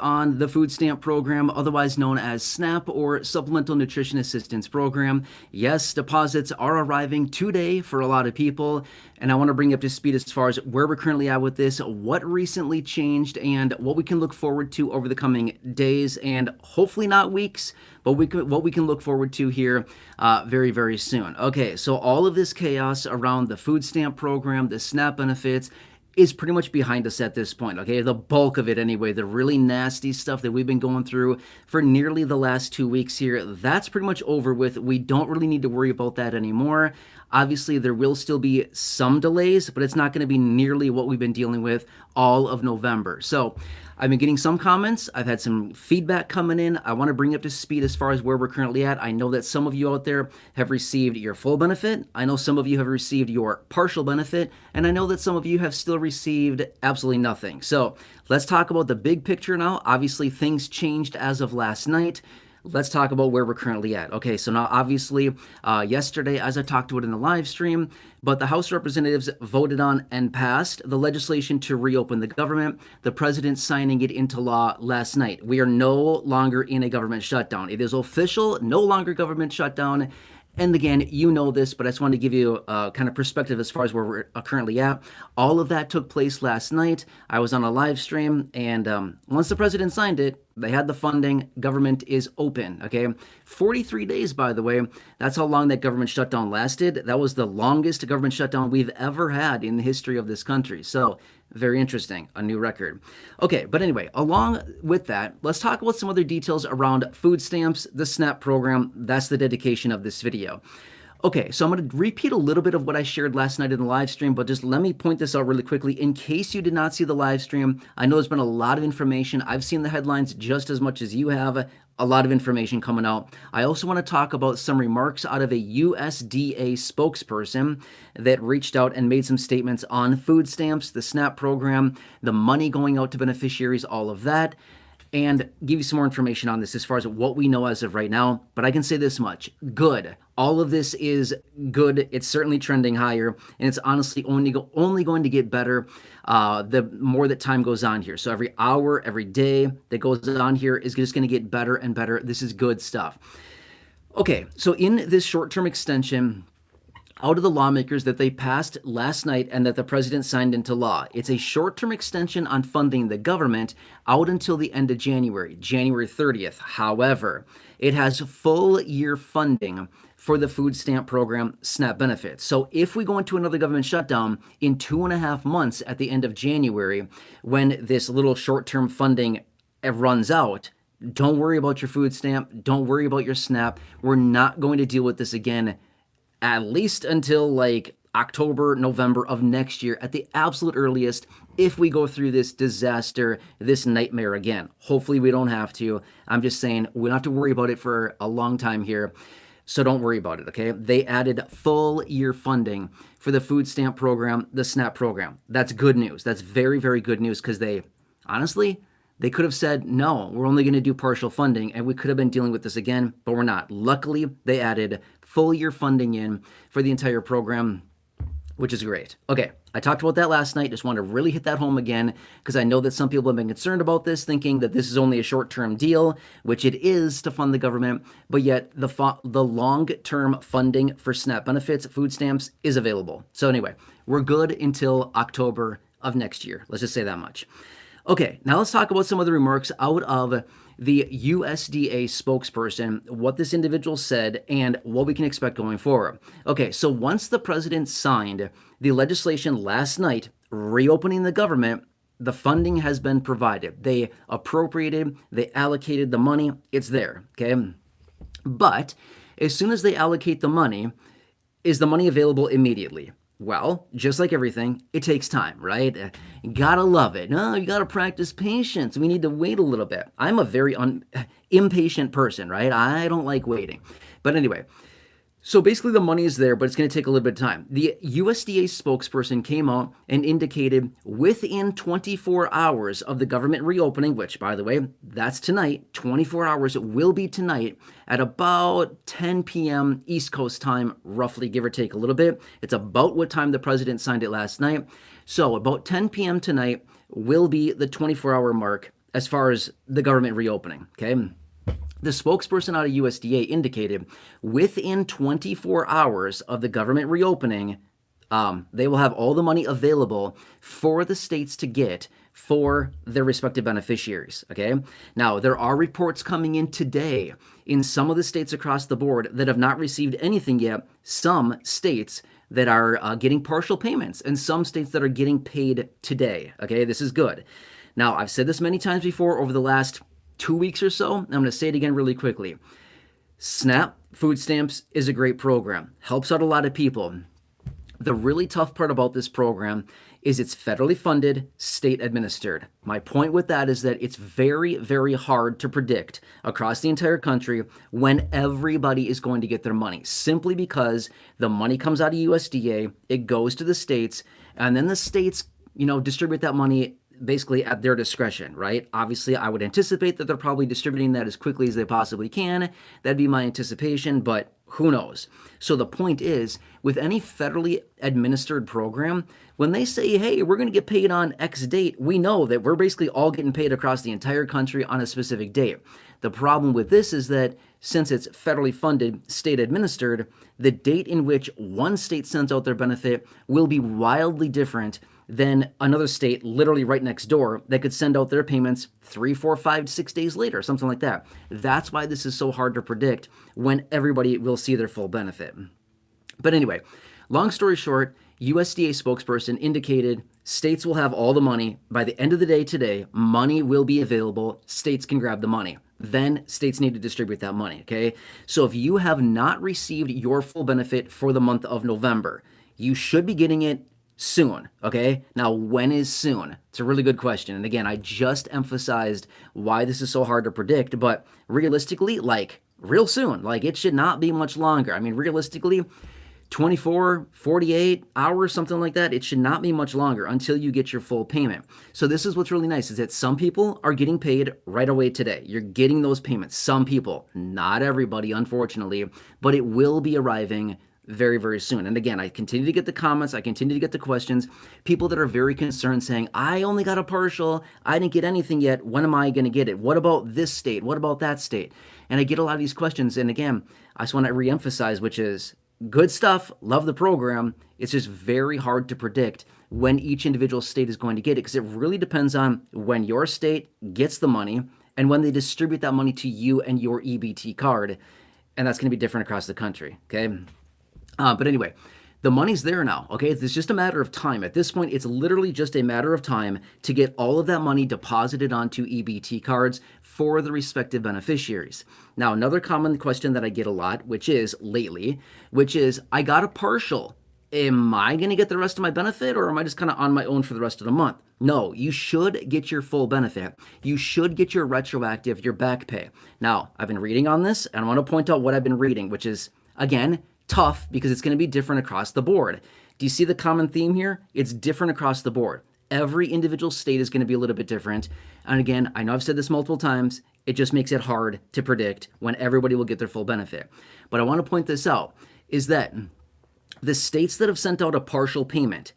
on the food stamp program, otherwise known as SNAP or Supplemental Nutrition Assistance Program. Yes, deposits are arriving today for a lot of people, and I want to bring you up to speed as far as where we're currently at with this, what recently changed, and what we can look forward to over the coming days and hopefully not weeks, but what we can look forward to here very, very soon. Okay, so all of this chaos around the food stamp program, the SNAP benefits, is pretty much behind us at this point, okay? The bulk of it anyway, the really nasty stuff that we've been going through for nearly the last 2 weeks here, that's pretty much over with. We don't really need to worry about that anymore. Obviously, there will still be some delays, but it's not going to be nearly what we've been dealing with all of November. So I've been getting some comments. I've had some feedback coming in. I want to bring you up to speed as far as where we're currently at. I know that some of you out there have received your full benefit. I know some of you have received your partial benefit. And I know that some of you have still received absolutely nothing. So let's talk about the big picture now. Obviously, things changed as of last night. Let's talk about where we're currently at. Okay, so now obviously yesterday, as I talked about in the live stream, but the House of Representatives voted on and passed the legislation to reopen the government, the president signing it into law last night. We are no longer in a government shutdown. It is official, no longer government shutdown. And again, you know this, but I just wanted to give you a kind of perspective as far as where we're currently at. All of that took place last night. I was on a live stream, and once the president signed it, they had the funding. Government is open, okay? 43 days, by the way. That's how long that government shutdown lasted. That was the longest government shutdown we've ever had in the history of this country. So very interesting, a new record. Okay, but anyway, along with that, let's talk about some other details around food stamps, the SNAP program. That's the dedication of this video. Okay, so I'm going to repeat a little bit of what I shared last night in the live stream, but just let me point this out really quickly in case you did not see the live stream. I know there's been a lot of information. I've seen the headlines just as much as you have. A lot of information coming out. I also want to talk about some remarks out of a USDA spokesperson that reached out and made some statements on food stamps, the SNAP program, the money going out to beneficiaries, all of that, and give you some more information on this as far as what we know as of right now. But I can say this much, good. All of this is good. It's certainly trending higher, and it's honestly only going to get better the more that time goes on here. So every hour, every day that goes on here is just going to get better and better. This is good stuff. Okay, so in this short-term extension, out of the lawmakers that they passed last night and that the president signed into law, it's a short-term extension on funding the government out until the end of January, January 30th. However, it has full year funding for the food stamp program SNAP benefits. So if we go into another government shutdown in 2.5 months at the end of January, when this little short-term funding runs out, don't worry about your food stamp. Don't worry about your SNAP. We're not going to deal with this again at least until like October, November of next year at the absolute earliest, if we go through this disaster, this nightmare again. Hopefully we don't have to. I'm just saying we don't have to worry about it for a long time here. So don't worry about it, okay? They added full year funding for the food stamp program, the SNAP program. That's good news. That's very, very good news because honestly, they could have said, no, we're only going to do partial funding, and we could have been dealing with this again, but we're not. Luckily, they added full year funding in for the entire program, which is great. Okay, I talked about that last night. Just want to really hit that home again because I know that some people have been concerned about this, thinking that this is only a short-term deal, which it is to fund the government, but yet the long-term funding for SNAP benefits, food stamps, is available. So anyway, we're good until October of next year. Let's just say that much. Okay, now let's talk about some of the remarks out of the USDA spokesperson, what this individual said, and what we can expect going forward. Okay, so once the president signed the legislation last night reopening the government, the funding has been provided. They appropriated, they allocated the money, it's there, okay? But as soon as they allocate the money, is the money available immediately? Well, just like everything, it takes time, right? You gotta love it. No, you gotta practice patience. We need to wait a little bit. I'm a very impatient person, right? I don't like waiting. But anyway, so basically the money is there, but it's going to take a little bit of time. The USDA spokesperson came out and indicated within 24 hours of the government reopening, which, by the way, that's tonight, 24 hours, it will be tonight at about 10 p.m. East Coast time, roughly, give or take a little bit. It's about what time the president signed it last night. So about 10 p.m. tonight will be the 24-hour mark as far as the government reopening, okay? The spokesperson out of USDA indicated within 24 hours of the government reopening, they will have all the money available for the states to get for their respective beneficiaries, okay? Now, there are reports coming in today in some of the states across the board that have not received anything yet, some states that are getting partial payments, and some states that are getting paid today, okay? This is good. Now, I've said this many times before over the last 2 weeks or so. I'm going to say it again really quickly. SNAP food stamps is a great program. Helps out a lot of people. The really tough part about this program is it's federally funded, state administered. My point with that is that it's very, very hard to predict across the entire country when everybody is going to get their money, simply because the money comes out of USDA, it goes to the states, and then the states, distribute that money basically at their discretion, right? Obviously, I would anticipate that they're probably distributing that as quickly as they possibly can. That'd be my anticipation, but who knows? So the point is, with any federally administered program, when they say, hey, we're going to get paid on X date, we know that we're basically all getting paid across the entire country on a specific date. The problem with this is that since it's federally funded, state administered, the date in which one state sends out their benefit will be wildly different than another state literally right next door that could send out their payments 3, 4, 5, 6 days later, something like that. That's why this is so hard to predict when everybody will see their full benefit. But anyway, long story short, USDA spokesperson indicated states will have all the money by the end of the day today. Money will be available. States can grab the money. Then states need to distribute that money, okay? So if you have not received your full benefit for the month of November, you should be getting it soon, okay? Now, when is soon? It's a really good question. And again, I just emphasized why this is so hard to predict, but realistically, real soon. It should not be much longer. I mean, realistically, 24, 48 hours, something like that. It should not be much longer until you get your full payment. So this is what's really nice, is that some people are getting paid right away today. You're getting those payments. Some people, not everybody, unfortunately, but it will be arriving very, very soon. And again, I continue to get the comments, I continue to get the questions, people that are very concerned saying, I only got a partial, I didn't get anything yet, when am I going to get it? What about this state? What about that state? And I get a lot of these questions, and again, I just want to reemphasize, which is good stuff, love the program, it's just very hard to predict when each individual state is going to get it, because it really depends on when your state gets the money and when they distribute that money to you and your EBT card, and that's going to be different across the country, okay? But anyway, the money's there now, okay? It's just a matter of time. At this point, it's literally just a matter of time to get all of that money deposited onto EBT cards for the respective beneficiaries. Now, another common question that I get a lot, which is I got a partial. Am I going to get the rest of my benefit, or am I just kind of on my own for the rest of the month? No, you should get your full benefit. You should get your retroactive, your back pay. Now, I've been reading on this, and I want to point out what I've been reading, which is, again, tough because it's going to be different across the board. Do you see the common theme here? It's different across the board. Every individual state is going to be a little bit different. And again, I know I've said this multiple times, it just makes it hard to predict when everybody will get their full benefit. But I want to point this out, is that the states that have sent out a partial payment,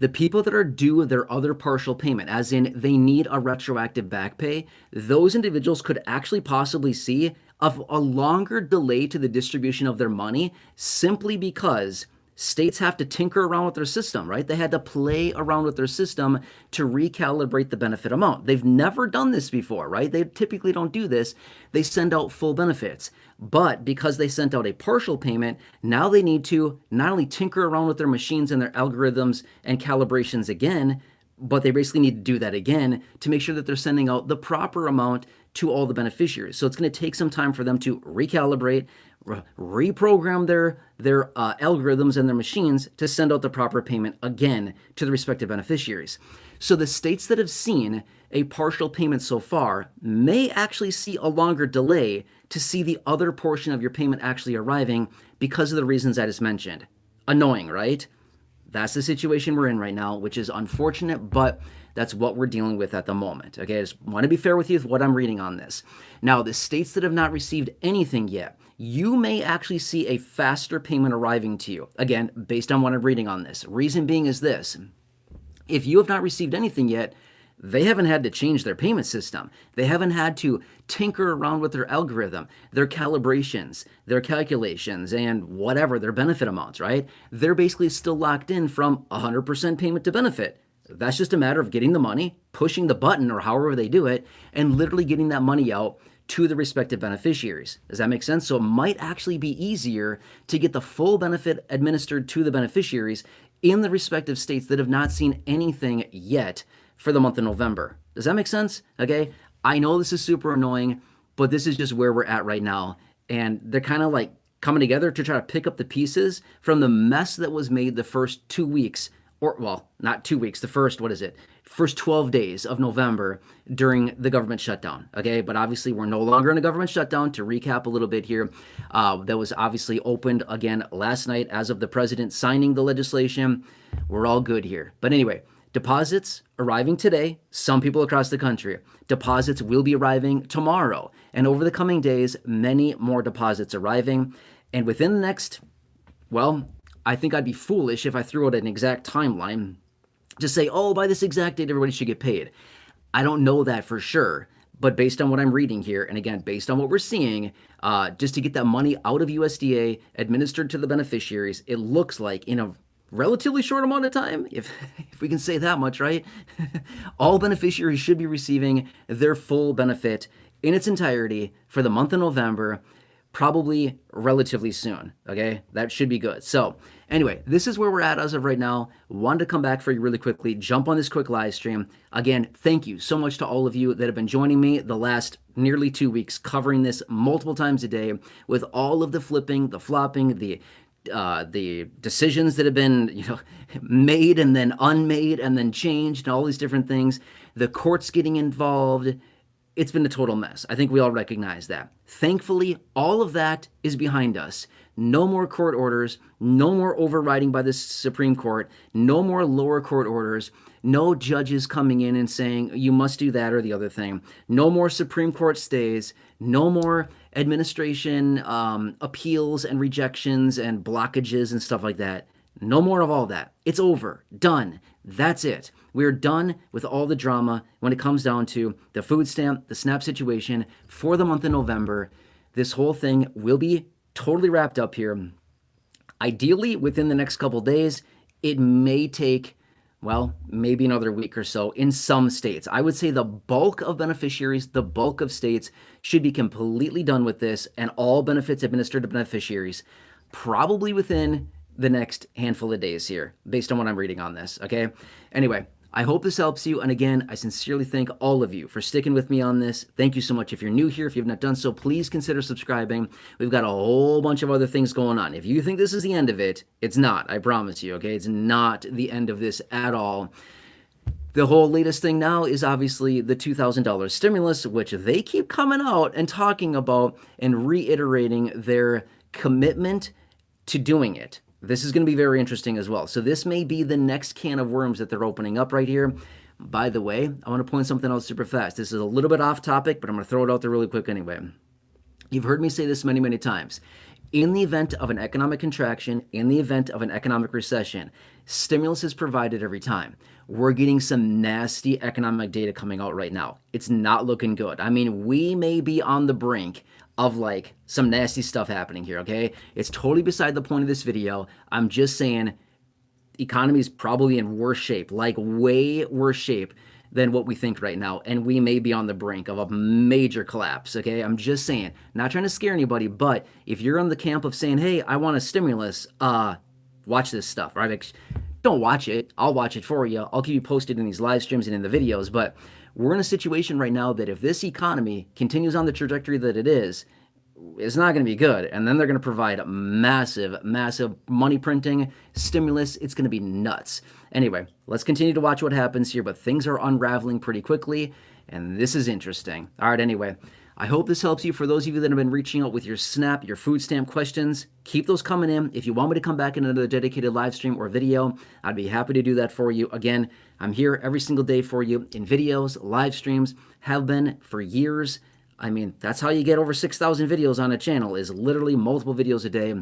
the people that are due their other partial payment, as in they need a retroactive back pay, those individuals could actually possibly see a longer delay to the distribution of their money, simply because states have to tinker around with their system, right? They had to play around with their system to recalibrate the benefit amount. They've never done this before, right? They typically don't do this. They send out full benefits. But because they sent out a partial payment, now they need to not only tinker around with their machines and their algorithms and calibrations again, but they basically need to do that again to make sure that they're sending out the proper amount to all the beneficiaries. So it's going to take some time for them to recalibrate, reprogram their algorithms and their machines to send out the proper payment again to the respective beneficiaries. So the states that have seen a partial payment so far may actually see a longer delay to see the other portion of your payment actually arriving because of the reasons I just mentioned. Annoying, right? That's the situation we're in right now, which is unfortunate, but that's what we're dealing with at the moment. Okay, I just want to be fair with you with what I'm reading on this. Now, the states that have not received anything yet, you may actually see a faster payment arriving to you. Again, based on what I'm reading on this. Reason being is this: if you have not received anything yet, They haven't had to change their payment system. They haven't had to tinker around with their algorithm, their calibrations, their calculations, and whatever, their benefit amounts, right? They're basically still locked in from 100% payment to benefit. That's just a matter of getting the money, pushing the button or however they do it, and literally getting that money out to the respective beneficiaries. Does that make sense? So it might actually be easier to get the full benefit administered to the beneficiaries in the respective states that have not seen anything yet for the month of November. Does that make sense? Okay. I know this is super annoying, but this is just where we're at right now. And they're kind of like coming together to try to pick up the pieces from the mess that was made the first 2 weeks, or well, not 2 weeks, the first, what is it? First 12 days of November during the government shutdown. Okay. But obviously we're no longer in a government shutdown. To recap a little bit here, that was obviously opened again last night as of the president signing the legislation. We're all good here. But anyway, deposits arriving today, some people across the country. Deposits will be arriving tomorrow. And over the coming days, many more deposits arriving. And within the next, well, I think I'd be foolish if I threw out an exact timeline to say, oh, by this exact date, everybody should get paid. I don't know that for sure. But based on what I'm reading here, and again, based on what we're seeing, just to get that money out of USDA administered to the beneficiaries, it looks like in a relatively short amount of time, if we can say that much, right? All beneficiaries should be receiving their full benefit in its entirety for the month of November, probably relatively soon, okay? That should be good. So anyway, this is where we're at as of right now. Wanted to come back for you really quickly, jump on this quick live stream. Again, thank you so much to all of you that have been joining me the last nearly 2 weeks, covering this multiple times a day with all of the flipping, the flopping, the decisions that have been, made and then unmade and then changed and all these different things, the courts getting involved. It's been a total mess. I think we all recognize that. Thankfully, all of that is behind us. No more court orders, no more overriding by the Supreme Court, no more lower court orders, no judges coming in and saying you must do that or the other thing, no more Supreme Court stays, no more administration appeals and rejections and blockages and stuff like that. No more of all that. It's over. Done. That's it. We're done with all the drama when it comes down to the food stamp, the SNAP situation for the month of November. This whole thing will be totally wrapped up here. Ideally, within the next couple days. It may take, well, maybe another week or so in some states. I would say the bulk of beneficiaries, the bulk of states should be completely done with this and all benefits administered to beneficiaries probably within the next handful of days here, based on what I'm reading on this, okay? Anyway, I hope this helps you. And again, I sincerely thank all of you for sticking with me on this. Thank you so much. If you're new here, if you've not done so, please consider subscribing. We've got a whole bunch of other things going on. If you think this is the end of it, it's not. I promise you, okay? It's not the end of this at all. The whole latest thing now is obviously the $2,000 stimulus, which they keep coming out and talking about and reiterating their commitment to doing it. This is going to be very interesting as well. So this may be the next can of worms that they're opening up right here. By the way, I want to point something out super fast. This is a little bit off topic, but I'm going to throw it out there really quick anyway. You've heard me say this many, many times. In the event of an economic contraction, in the event of an economic recession, stimulus is provided every time. We're getting some nasty economic data coming out right now. It's not looking good. I mean, we may be on the brink of like some nasty stuff happening here, okay? It's totally beside the point of this video. I'm just saying economy is probably in worse shape, like way worse shape than what we think right now. And we may be on the brink of a major collapse, okay? I'm just saying, not trying to scare anybody, but if you're on the camp of saying, hey, I want a stimulus, watch this stuff, right? Like, don't watch it. I'll watch it for you. I'll keep you posted in these live streams and in the videos, but we're in a situation right now that if this economy continues on the trajectory that it is, it's not going to be good. And then they're going to provide massive, massive money printing, stimulus. It's going to be nuts. Anyway, let's continue to watch what happens here, but things are unraveling pretty quickly, and this is interesting. All right, anyway, I hope this helps you. For those of you that have been reaching out with your SNAP, your food stamp questions, keep those coming in. If you want me to come back in another dedicated live stream or video, I'd be happy to do that for you. Again, I'm here every single day for you in videos, live streams, have been for years. I mean, that's how you get over 6,000 videos on a channel, is literally multiple videos a day.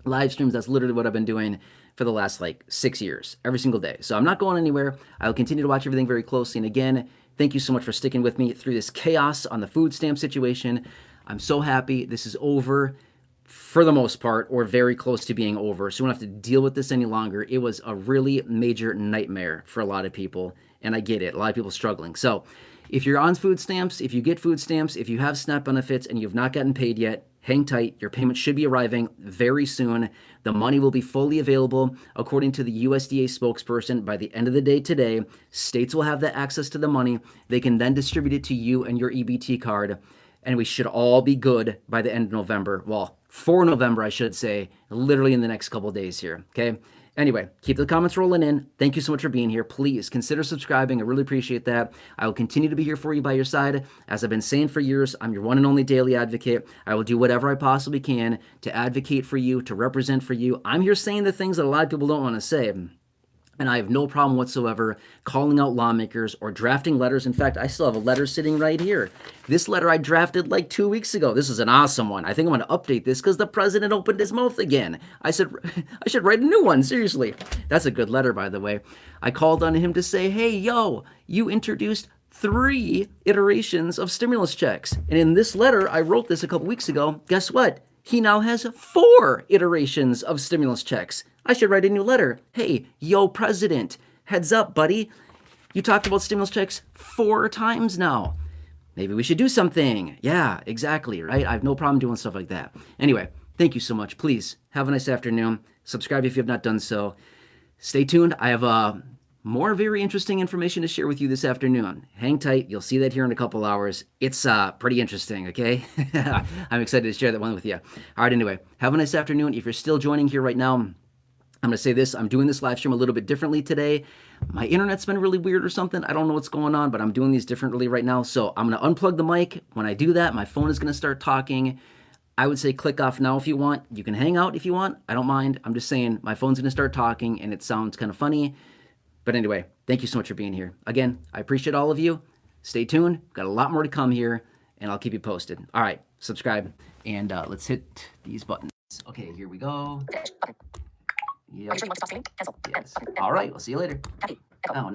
live streams. That's literally what I've been doing for the last like 6 years, every single day. So I'm not going anywhere. I will continue to watch everything very closely. And again, thank you so much for sticking with me through this chaos on the food stamp situation. I'm so happy this is over for the most part, or very close to being over. So we don't have to deal with this any longer. It was a really major nightmare for a lot of people, and I get it. A lot of people struggling. So if you're on food stamps, if you get food stamps, if you have SNAP benefits and you've not gotten paid yet, hang tight. Your payment should be arriving very soon. The money will be fully available. According to the USDA spokesperson, by the end of the day today, states will have the access to the money. They can then distribute it to you and your EBT card, and we should all be good by the end of November. Well, for November, I should say, literally in the next couple days here, okay? Anyway, keep the comments rolling in. Thank you so much for being here. Please consider subscribing. I really appreciate that. I will continue to be here for you by your side. As I've been saying for years, I'm your one and only daily advocate. I will do whatever I possibly can to advocate for you, to represent for you. I'm here saying the things that a lot of people don't want to say. And I have no problem whatsoever calling out lawmakers or drafting letters. In fact, I still have a letter sitting right here. This letter I drafted like 2 weeks ago. This is an awesome one. I think I'm going to update this because the president opened his mouth again. I said, I should write a new one. Seriously. That's a good letter, by the way. I called on him to say, hey, yo, you introduced 3 iterations of stimulus checks. And in this letter, I wrote this a couple weeks ago. Guess what? He now has 4 iterations of stimulus checks. I should write a new letter. Hey, yo, president, heads up, buddy. You talked about stimulus checks 4 times now. Maybe we should do something. Yeah, exactly, right? I have no problem doing stuff like that. Anyway, thank you so much. Please have a nice afternoon. Subscribe if you have not done so. Stay tuned. I have more very interesting information to share with you this afternoon. Hang tight. You'll see that here in a couple hours. It's pretty interesting, okay? I'm excited to share that one with you. All right, anyway, have a nice afternoon. If you're still joining here right now, I'm going to say this. I'm doing this live stream a little bit differently today. My internet's been really weird or something. I don't know what's going on, but I'm doing these differently right now. So I'm going to unplug the mic. When I do that, my phone is going to start talking. I would say click off now if you want. You can hang out if you want. I don't mind. I'm just saying my phone's going to start talking, and it sounds kind of funny. But anyway, thank you so much for being here. Again, I appreciate all of you. Stay tuned. Got a lot more to come here, and I'll keep you posted. All right, subscribe, and let's hit these buttons. Okay, here we go. Yep. Yes. All right, we'll see you later. Oh, no.